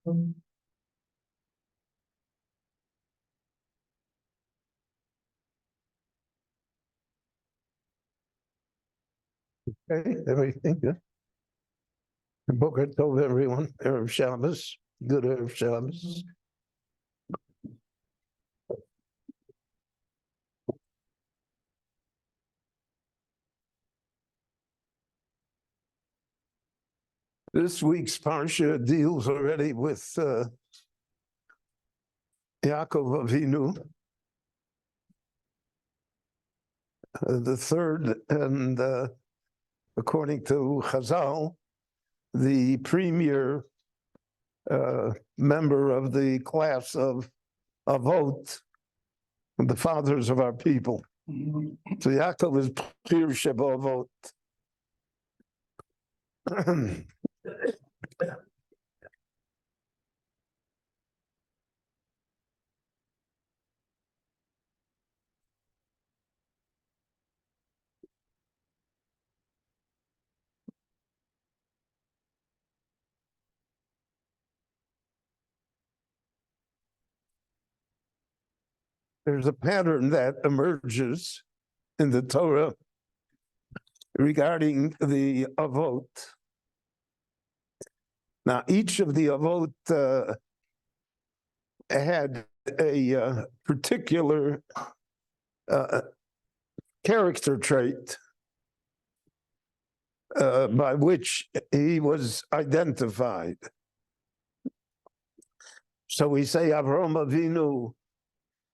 Okay, everything good. Boker Tov, everyone. Erev Shabbos. Good Erev Shabbos. This week's Parsha deals already with Yaakov Avinu, the third, and according to Chazal, the premier member of the class of Avot, the fathers of our people. So Yaakov is Pir Sheba Avot. There's a pattern that emerges in the Torah regarding the Avot. Now, each of the Avot had a particular character trait by which he was identified. So we say Avraham Avinu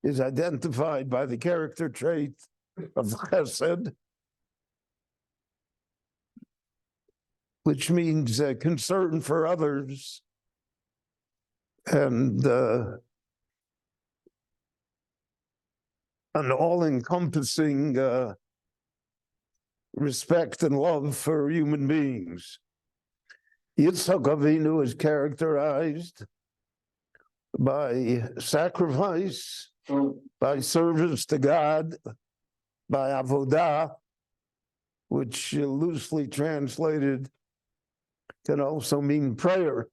is identified by the character trait of Chesed, which means concern for others and an all-encompassing respect and love for human beings. Yitzhak Avinu is characterized by sacrifice, by service to God, by avodah, which loosely translated can also mean prayer,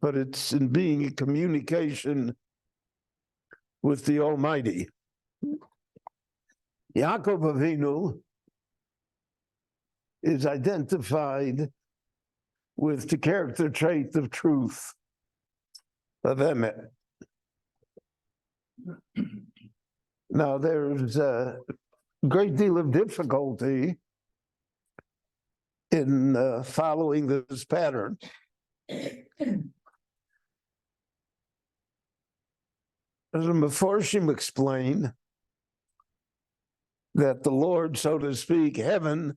but it's in being a communication with the Almighty. Yaakov Avinu is identified with the character trait of truth, of emet. Now, there's a great deal of difficulty in following this pattern. As the Meforshim explain that the Lord, so to speak, heaven,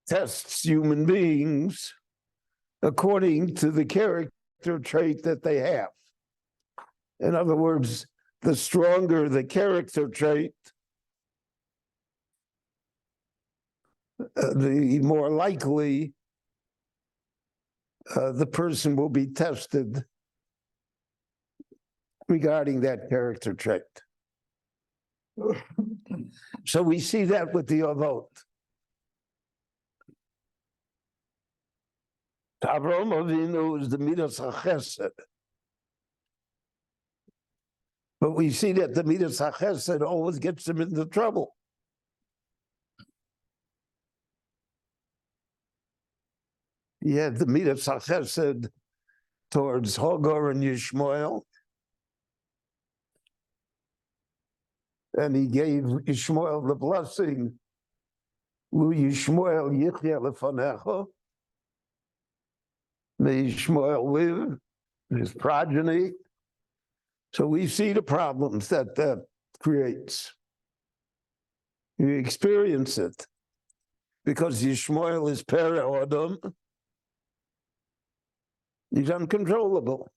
tests human beings according to the character trait that they have. In other words, the stronger the character trait, the more likely the person will be tested regarding that character trait. So we see that with the Avot. Avraham Avinu is the Midas HaChesed. But we see that the Midas HaChesed always gets him into trouble. He had the Midas HaChesed towards Hagar and Yishmael. And he gave Yishmael the blessing, Lu Yishmael Yichya Lefanecha. May Yishmael live, his progeny. So we see the problems that that creates. You experience it. Because Yishmael is Pere Adam, he's uncontrollable.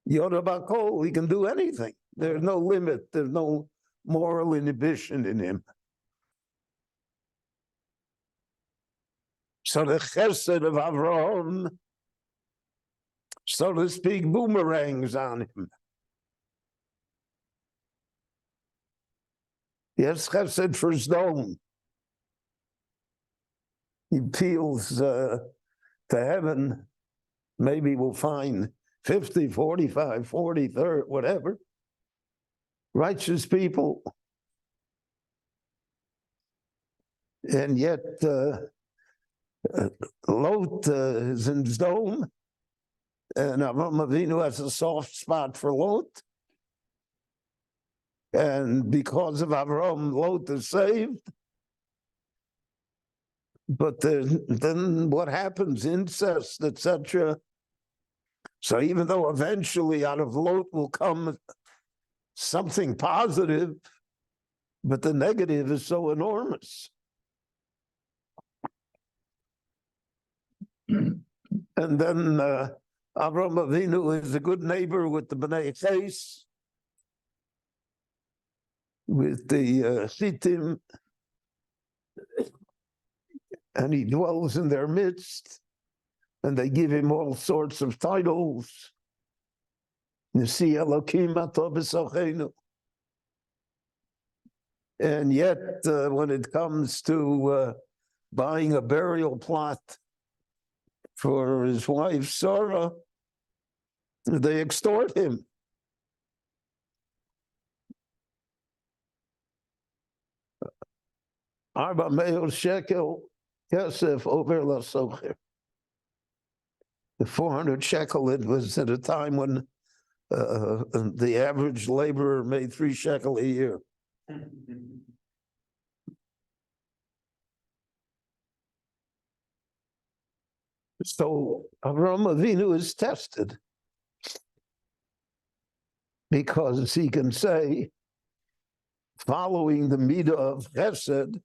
Yoda Bakol, he can do anything. There's no limit. There's no moral inhibition in him. So the chesed of Avraham, so to speak, boomerangs on him. Yes, chesed for Sdom. He appeals to heaven maybe we'll find 50, 45, 40, 30, whatever, righteous people. And yet Lot is in Sdom, and Avram Avinu has a soft spot for Lot. And because of Avram, Lot is saved. But then what happens? Incest, etc. So even though eventually out of Lot will come something positive, but the negative is so enormous. And then Avram Avinu is a good neighbor with the Bnei Chais, with the Chittim, and he dwells in their midst, and they give him all sorts of titles. Nisi Elokim Ato B'Sochenu. And yet, when it comes to buying a burial plot for his wife Sarah, they extort him. Arba Me'el Shekel Kesef Over LaSocher. The 400 shekel, it was at a time when the average laborer made 3 shekel a year. So Avram Avinu is tested because he can say, following the midah of Chesed,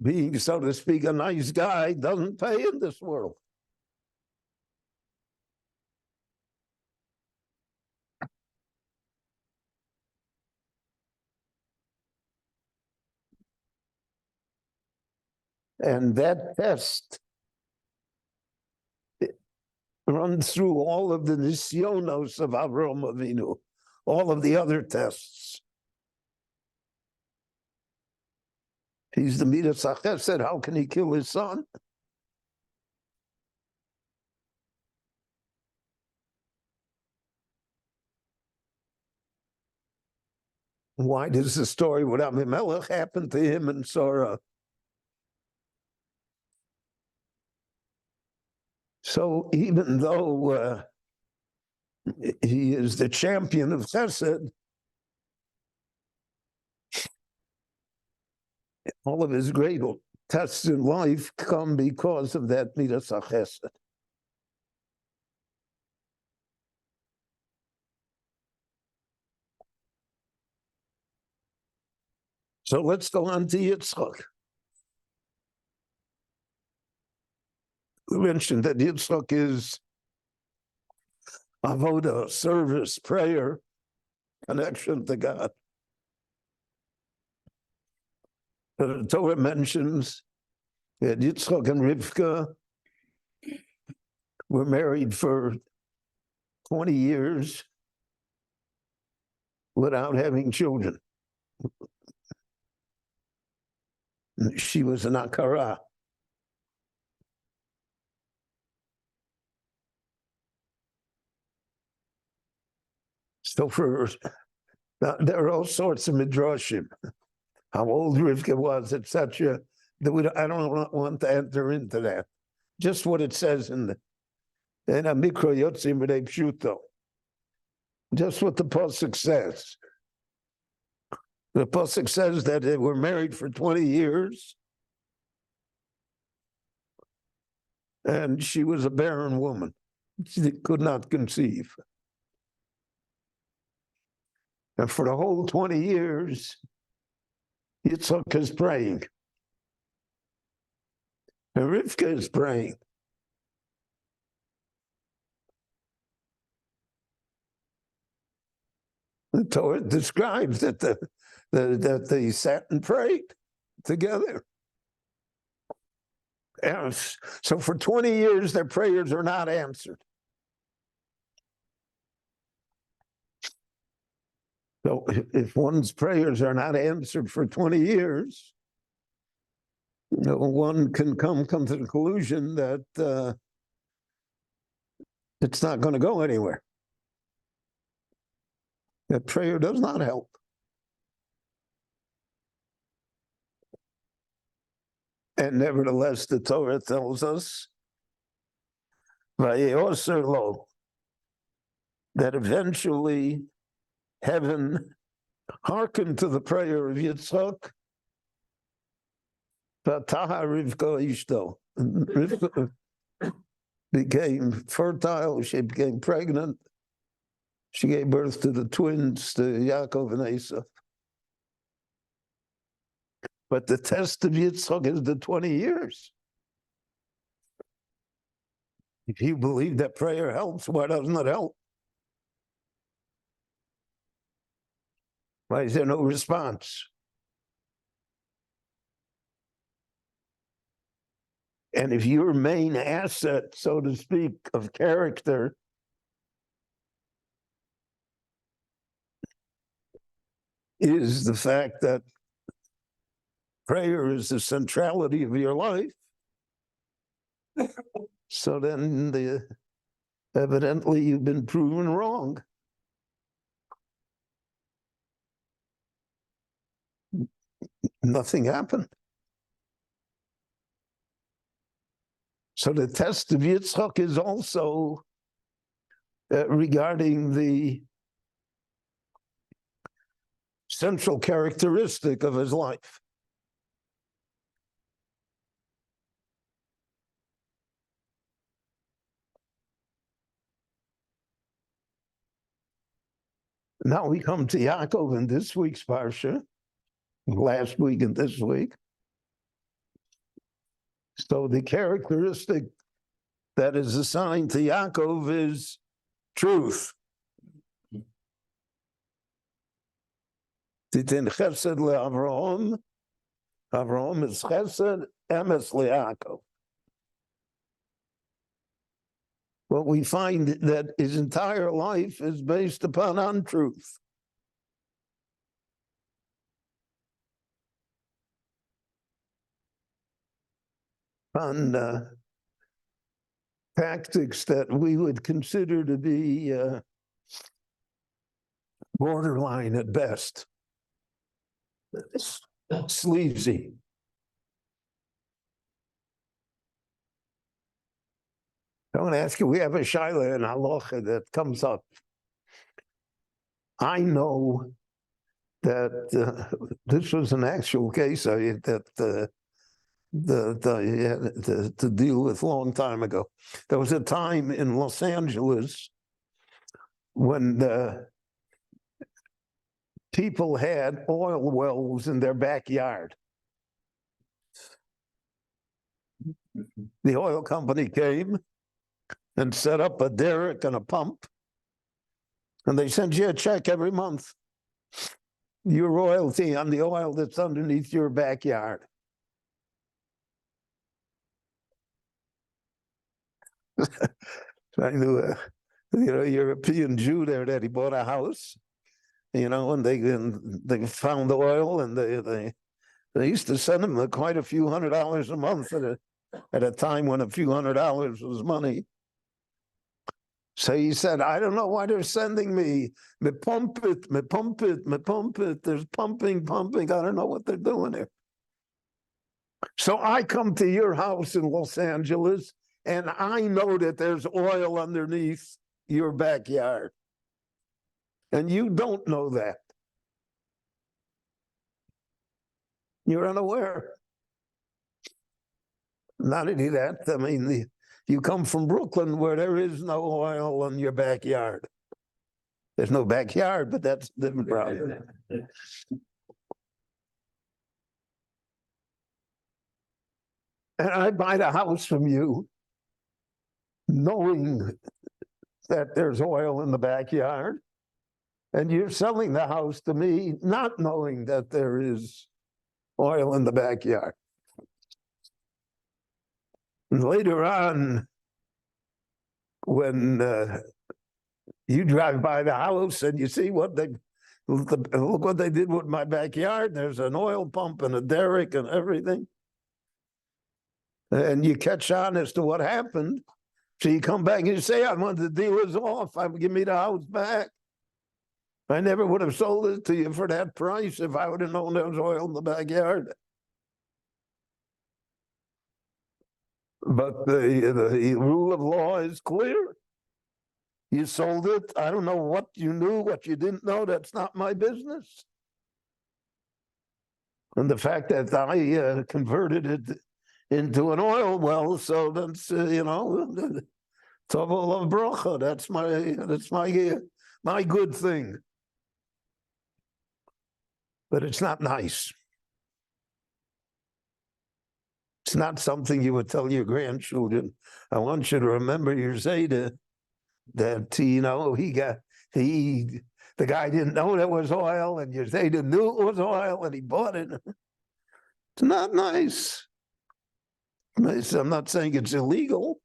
being, so to speak, a nice guy doesn't pay in this world. And that test runs through all of the nisyonos of Avram Avinu, all of the other tests. He's the Midas HaChesed. How can he kill his son? Why does the story with Abimelech happen to him and Sarah? So even though he is the champion of Chesed, all of his great tests in life come because of that Midas HaChesed. So let's go on to Yitzchak. We mentioned that Yitzchak is avoda, service, prayer, connection to God. The Torah mentions that Yitzchak and Rivka were married for 20 years without having children. She was an akara. So there are all sorts of midrashim, how old Rivka was, etc. I don't want to enter into that. Just what it says in Mikra Yotzim B'nei Pshuto. Just what the pasuk says. The pasuk says that they were married for 20 years, and she was a barren woman. She could not conceive. And for the whole 20 years, Yitzchak is praying. And Rivka is praying. The Torah describes that that they sat and prayed together. And so for 20 years, their prayers are not answered. So if one's prayers are not answered for 20 years, one can come to the conclusion that it's not going to go anywhere. That prayer does not help. And nevertheless, the Torah tells us, that eventually heaven hearkened to the prayer of Yitzchak. Rivka became fertile, she became pregnant, she gave birth to the twins, to Yaakov and Esau. But the test of Yitzchak is the 20 years. If you believe that prayer helps, why doesn't it help? Why is there no response? And if your main asset, so to speak, of character is the fact that prayer is the centrality of your life, so then evidently you've been proven wrong. Nothing happened. So the test of Yitzchak is also regarding the central characteristic of his life. Now we come to Yaakov in this week's Parsha, last week and this week. So the characteristic that is assigned to Yaakov is truth. Titin chesed leAvraham. Avraham is chesed, emes leYaakov. What we find that his entire life is based upon untruth. On tactics that we would consider to be borderline at best. Sleazy. I want to ask you, we have a shaila in halacha that comes up. I know that this was an actual case to deal with a long time ago. There was a time in Los Angeles when the people had oil wells in their backyard. The oil company came and set up a derrick and a pump, and they send you a check every month. Your royalty on the oil that's underneath your backyard. I knew a European Jew there that he bought a house, and they found the oil, and they used to send him quite a few $100s a month at a time when a few $100s was money. So he said, I don't know why they're sending me. Me pump it. There's pumping. I don't know what they're doing here. So I come to your house in Los Angeles, and I know that there's oil underneath your backyard. And you don't know that. You're unaware. Not only that, I mean, you come from Brooklyn where there is no oil in your backyard. There's no backyard, but that's a different problem. And I buy the house from you, knowing that there's oil in the backyard, and you're selling the house to me, not knowing that there is oil in the backyard. And later on, when you drive by the house and you see look what they did with my backyard. There's an oil pump and a derrick and everything. And you catch on as to what happened. So you come back and you say, I want the dealers off. Give me the house back. I never would have sold it to you for that price if I would have known there was oil in the backyard. But the rule of law is clear. You sold it. I don't know what you knew, what you didn't know. That's not my business. And the fact that I converted it into an oil well, so that's Tovol of bracha. That's my good thing. But it's not nice. It's not something you would tell your grandchildren. I want you to remember your Zayda that the guy didn't know there was oil, and your Zayda knew it was oil, and he bought it. It's not nice. I'm not saying it's illegal.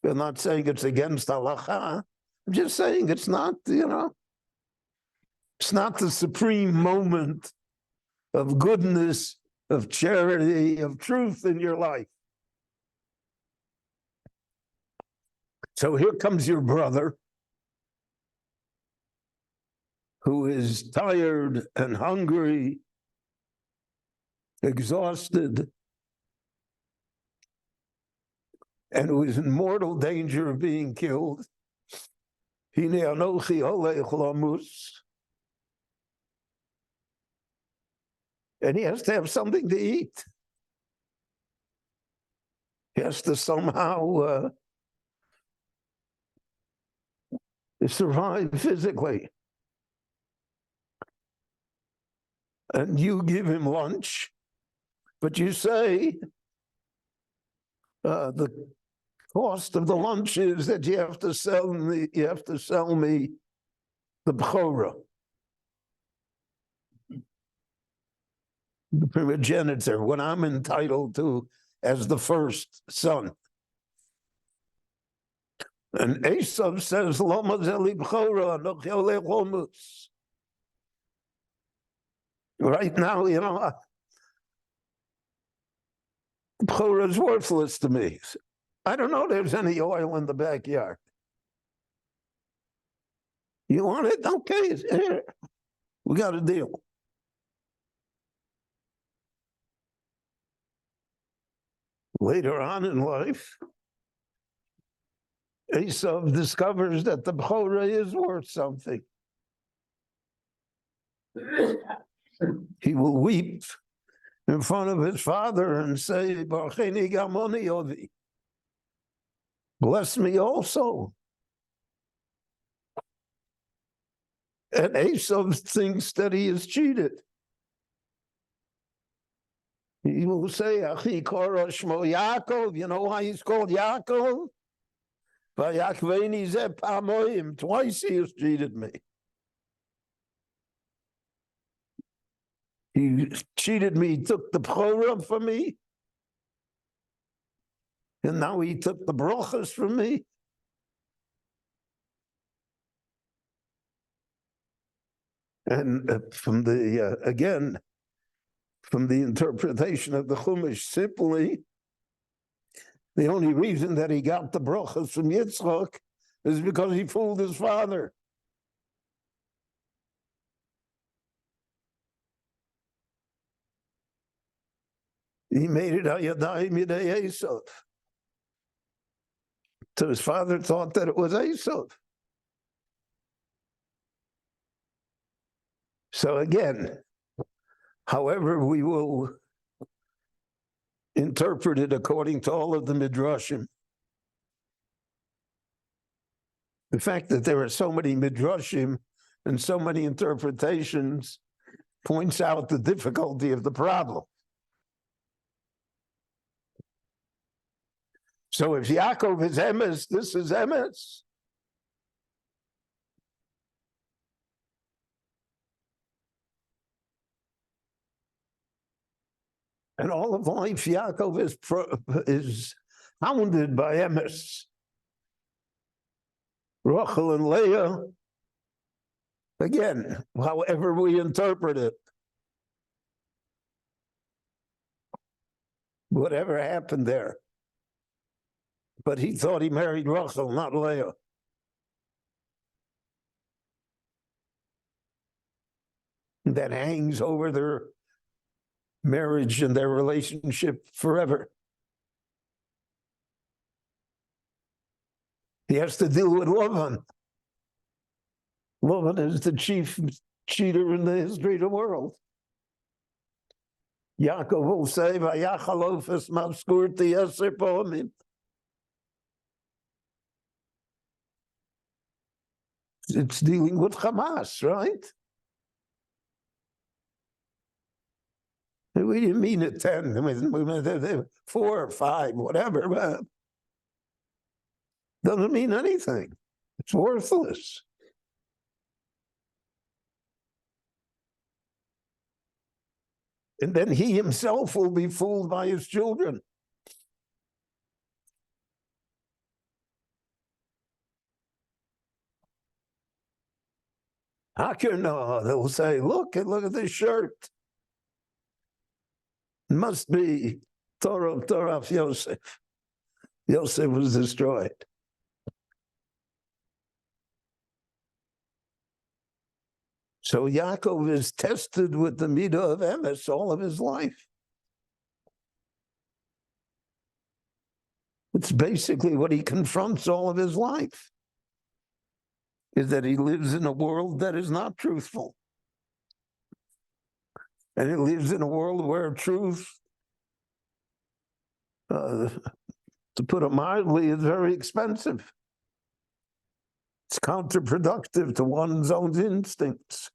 I'm not saying it's against halacha. I'm just saying it's not, it's not the supreme moment of goodness, of charity, of truth in your life. So here comes your brother who is tired and hungry, exhausted, and who is in mortal danger of being killed. And he has to have something to eat. He has to somehow survive physically. And you give him lunch, but you say the cost of the lunch is that you have to sell me the bechorah, the primogeniture, what I'm entitled to as the first son. And Esav says, Lama zeli bechorah, anochi olech homus. Right now, bechorah is worthless to me. I don't know there's any oil in the backyard. You want it? Okay, here. We got a deal. Later on in life, Esav discovers that the bechorah is worth something. He will weep in front of his father and say, Barcheni gamoni ovi. Bless me also. And Esav thinks that he is cheated. He will say, Achi kora shmo Yaakov. You know why he's called Yaakov? Vayakveni ze pamoim. Twice he has cheated me. He cheated me, he took the bechorah from me, and now he took the brachas from me. And from the interpretation of the Chumash, simply, the only reason that he got the brachas from Yitzchak is because he fooled his father. He made it Hayadai Midei Esav. So his father thought that it was Esav. So again, however we will interpret it according to all of the Midrashim, the fact that there are so many Midrashim and so many interpretations points out the difficulty of the problem. So if Yaakov is emes, this is emes. And all of life, Yaakov is hounded by emes. Rachel and Leah, again, however we interpret it, whatever happened there. But he thought he married Rachel, not Leah. That hangs over their marriage and their relationship forever. He has to deal with Lavan. Lavan is the chief cheater in the history of the world. Yaakov will say, "Vayachalofes mavskurti yaser po'amim." It's dealing with Hamas, right? We didn't mean it 10, we meant 4 or 5, whatever. But doesn't mean anything. It's worthless. And then he himself will be fooled by his children. How can they'll say, look at this shirt. It must be Torah of Yosef. Yosef was destroyed. So Yaakov is tested with the midah of emes all of his life. It's basically what he confronts all of his life, is that he lives in a world that is not truthful. And he lives in a world where truth, to put it mildly, is very expensive. It's counterproductive to one's own instincts.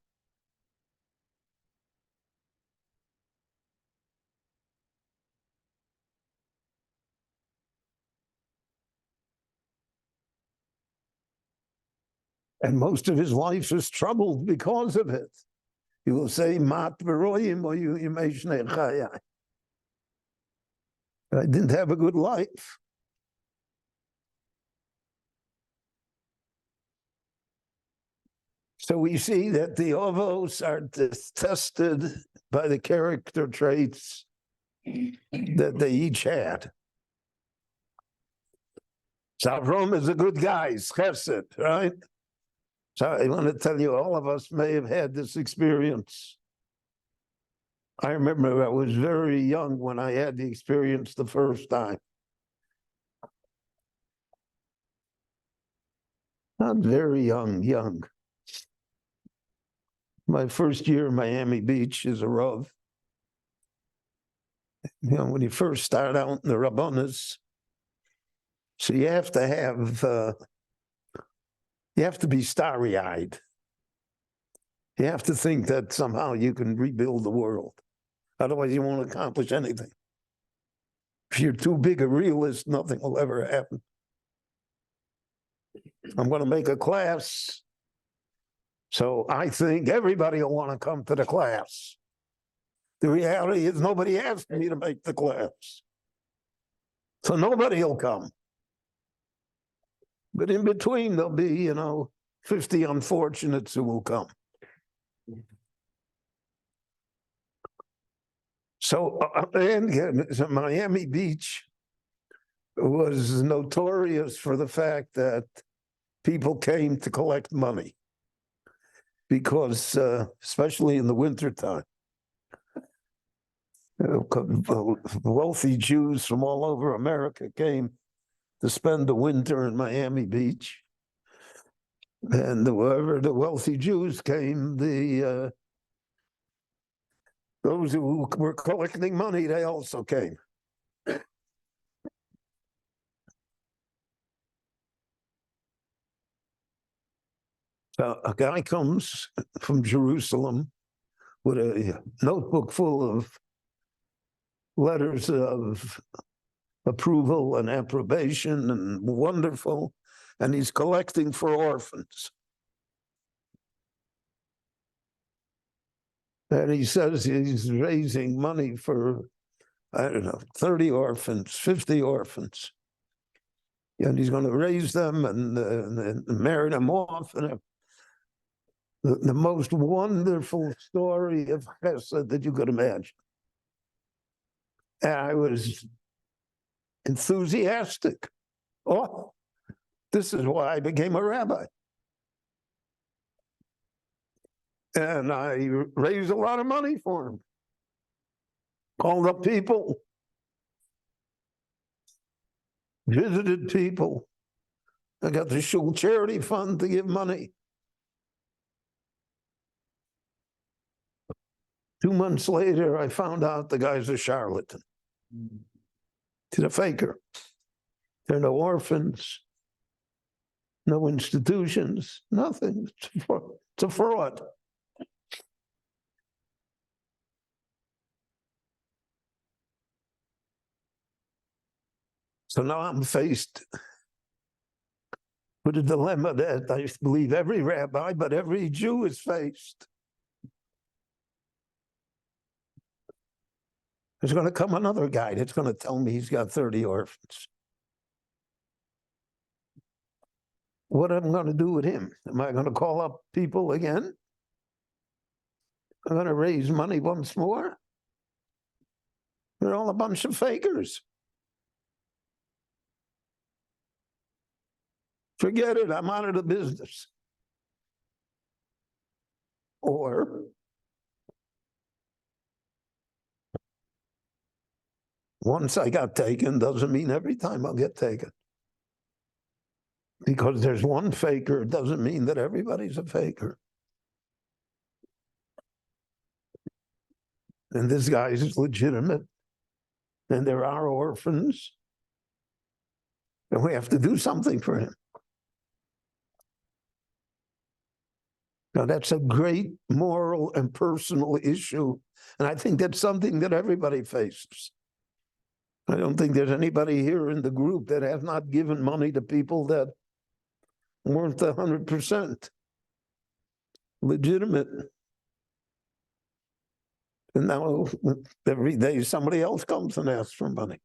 And most of his life is troubled because of it. He will say, "Mat beroyim or you imeshnei chayai." I didn't have a good life. So we see that the Ovos are tested by the character traits that they each had. So Avram is a good guy, he's chesed, right? So I want to tell you, all of us may have had this experience. I remember I was very young when I had the experience the first time. Not very young. My first year in Miami Beach as a Rav. You know, when you first start out in the Rabbanas, so you have to be starry-eyed. You have to think that somehow you can rebuild the world. Otherwise, you won't accomplish anything. If you're too big a realist, nothing will ever happen. I'm going to make a class, so I think everybody will want to come to the class. The reality is nobody asked me to make the class. So nobody will come. But in between, there'll be, 50 unfortunates who will come. So, Miami Beach was notorious for the fact that people came to collect money because, especially in the wintertime, wealthy Jews from all over America came to spend the winter in Miami Beach. And wherever the wealthy Jews came, those who were collecting money, they also came. So a guy comes from Jerusalem with a notebook full of letters of approval and approbation and wonderful, and he's collecting for orphans. And he says he's raising money for, 30 orphans, 50 orphans. And he's going to raise them and marry them off. And the most wonderful story of chesed that you could imagine. And I was enthusiastic. Oh, this is why I became a rabbi. And I raised a lot of money for him. Called up people, visited people. I got the shul charity fund to give money. 2 months later, I found out the guy's a charlatan. He's a faker. There are no orphans, no institutions, nothing. It's a fraud. So now I'm faced with a dilemma that I believe every rabbi, but every Jew is faced. There's going to come another guy that's going to tell me he's got 30 orphans. What am I going to do with him? Am I going to call up people again? I'm going to raise money once more? They're all a bunch of fakers. Forget it, I'm out of the business. Or once I got taken doesn't mean every time I'll get taken. Because there's one faker, it doesn't mean that everybody's a faker. And this guy is legitimate. And there are orphans. And we have to do something for him. Now, that's a great moral and personal issue. And I think that's something that everybody faces. I don't think there's anybody here in the group that has not given money to people that weren't 100% legitimate. And now every day somebody else comes and asks for money.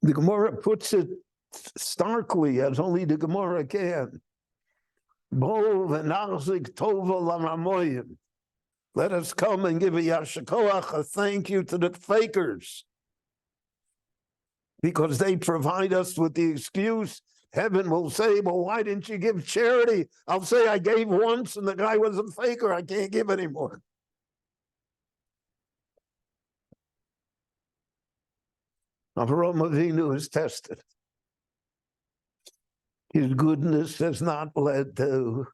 The Gemara puts it starkly, as only the Gemara can. Let us come and give a yashakoach, a thank you to the fakers, because they provide us with the excuse. Heaven will say, well, why didn't you give charity? I'll say I gave once and the guy was a faker. I can't give anymore. Avraham Avinu is tested. His goodness has not led to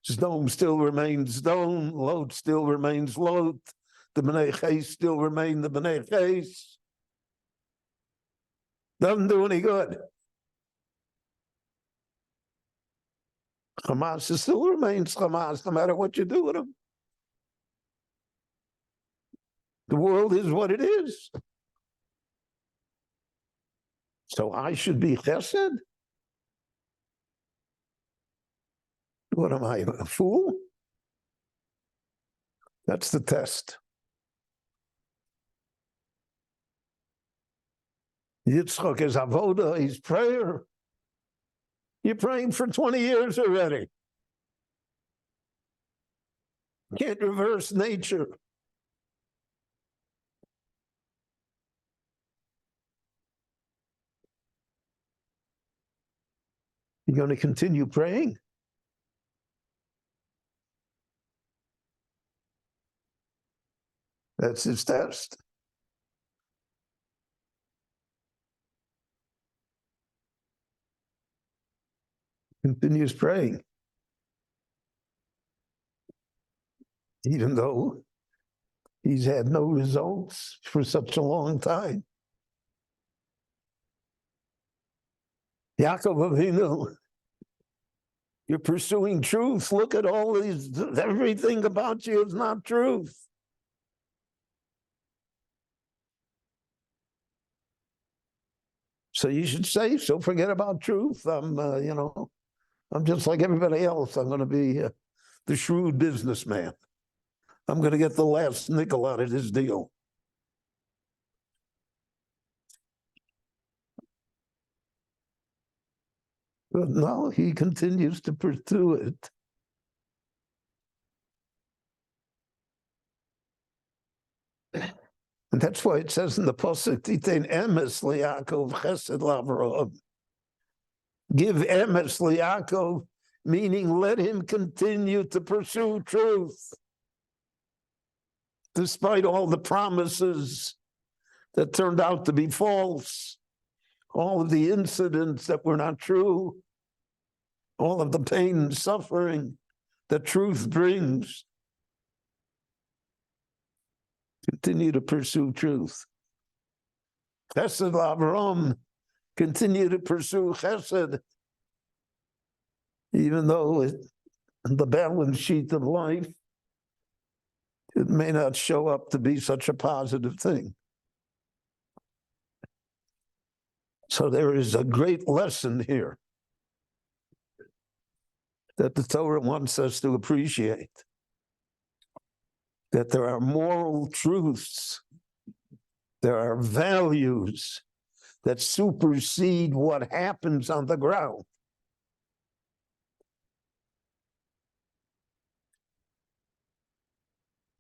stone still remains stone, Lot still remains Lot, the Bnei Ches still remain the Bnei Ches. Doesn't do any good. Hamas still remains Hamas, no matter what you do with them. The world is what it is. So I should be chesed? What am I, a fool? That's the test. Yitzchak is avoda, he's prayer. You're praying for 20 years already. Can't reverse nature. You're going to continue praying? That's his test. Continues praying. Even though he's had no results for such a long time. Yaakov Avinu, you're pursuing truth. Look at all these, everything about you is not truth. So you should say, so forget about truth. I'm just like everybody else. I'm going to be the shrewd businessman. I'm going to get the last nickel out of this deal. But no, he continues to pursue it. And that's why it says in the Pasuk, Titain emes liYaakov chesed l'Avraham. Give emes liYaakov, meaning let him continue to pursue truth. Despite all the promises that turned out to be false, all of the incidents that were not true, all of the pain and suffering that truth brings. Continue to pursue truth. Chesed l'Avraham, continue to pursue chesed, even though the balance sheet of life, it may not show up to be such a positive thing. So there is a great lesson here that the Torah wants us to appreciate, that there are moral truths, there are values that supersede what happens on the ground.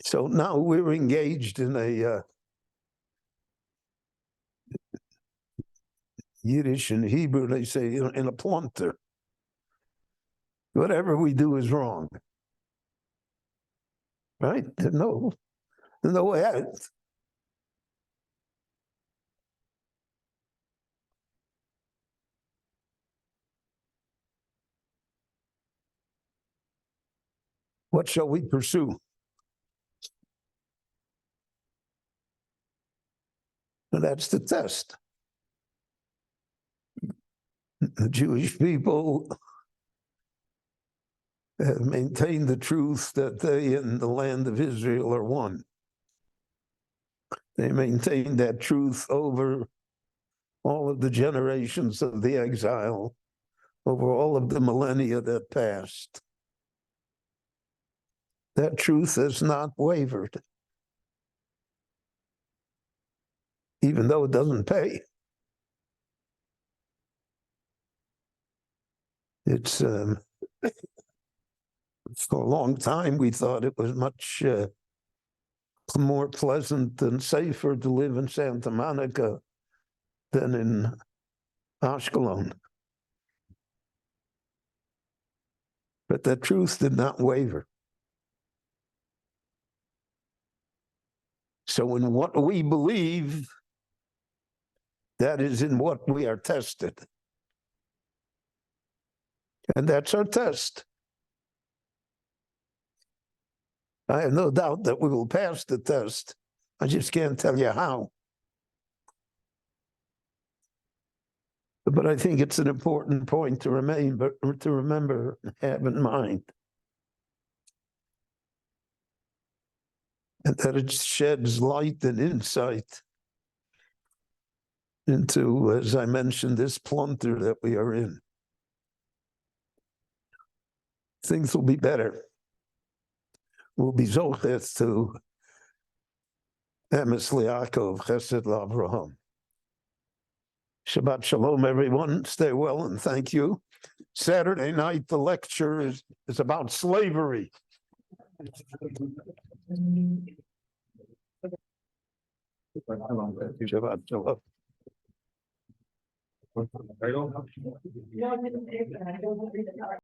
So now we're engaged in a Yiddish and Hebrew, they say, in a plunter. Whatever we do is wrong. Right? No way. What shall we pursue? And that's the test. The Jewish people have maintained the truth that they and the land of Israel are one. They maintained that truth over all of the generations of the exile, over all of the millennia that passed. That truth has not wavered, even though it doesn't pay. It's for a long time we thought it was much more pleasant and safer to live in Santa Monica than in Ashkelon. But the truth did not waver. So in what we believe, that is in what we are tested. And that's our test. I have no doubt that we will pass the test. I just can't tell you how. But I think it's an important point to remember, have in mind. And that it sheds light and insight into, as I mentioned, this plunter that we are in. Things will be better. We'll be zocheth to emes liYaakov, chesed l'Avraham. Shabbat shalom, everyone. Stay well and thank you. Saturday night, the lecture is about slavery. Shabbat shalom.